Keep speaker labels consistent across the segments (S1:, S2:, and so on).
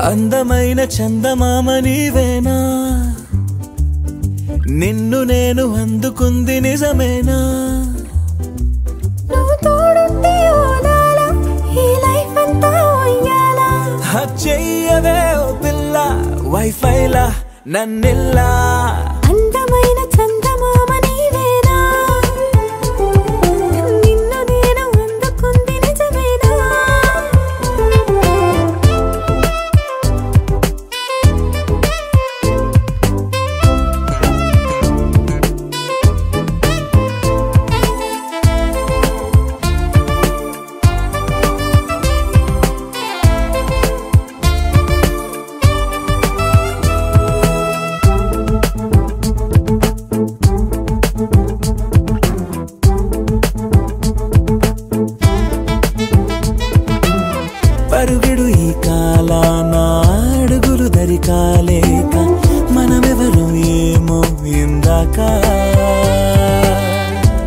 S1: అందమైన చందమామ నీవేనా నిన్ను నేను అందుకుంది నిజమేనా
S2: నువ్వు తోడుంటే ఓలాలా ఈ లైఫ్ అంతా ఉయ్యాలా
S1: చెయ్యవే ఓ పిల్ల వైఫైలా నన్నిల్లా
S2: అందమైన చందమామ నీవేనా నిన్ను నేను అందుకుంది నిజమేనా
S1: పరుగుడు ఈ కాలాన అడుగులు దరికాలేక మనమెవరు ఏమో ఇందాక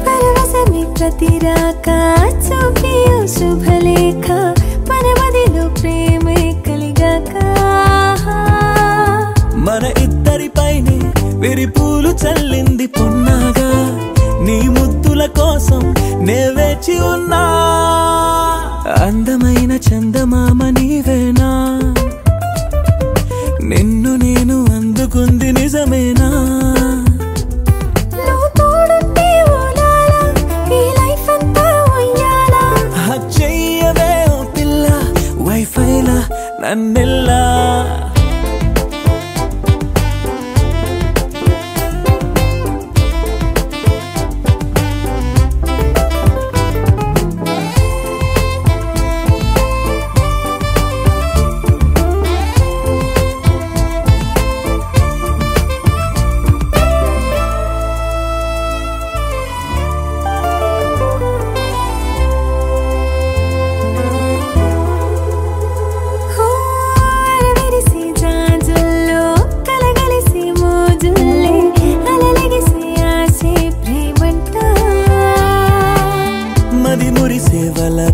S2: పరవశమే ప్రతిరాక చూపి శుభలేఖ మన మదిలో ప్రేమే కలిగాక
S1: మన ఇద్దరిపైనే విరిపూలు చల్లింది పొన్నాగా నీ ముద్దుల కోసం నే వేచి ఉన్నా అందమైన చందమామ నీవేనా నిన్ను నేను అందుకుంది నిజమేనా
S2: నువ్వు తోడుంటే ఓలాలా ఈ లైఫ్ అంతా ఉయ్యాలా
S1: చెయ్యవే ఓ పిల్ల వైఫైలా నన్నిల్లా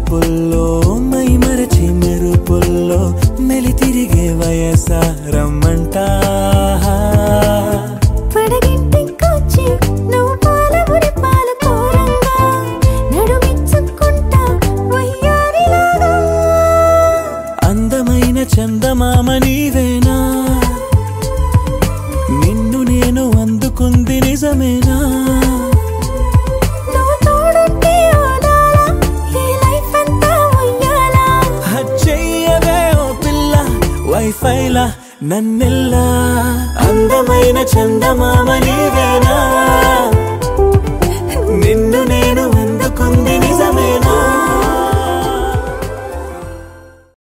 S1: పుల్లో మై మరచి మెరుపుల్లో మెలి తిరిగే వయసారమ్మంట
S2: పడగింటికొచ్చి నువ్వు పాలబురి పాలు కోరంగా నడుమిచ్చుకుంటా వయ్యారిలాగా
S1: అందమైన చందమామ నీవేనా నిన్ను నేను అందుకుంది నిజమేనా వైఫైలా నన్నిల్లా అందమైన చందమామ నీవేనా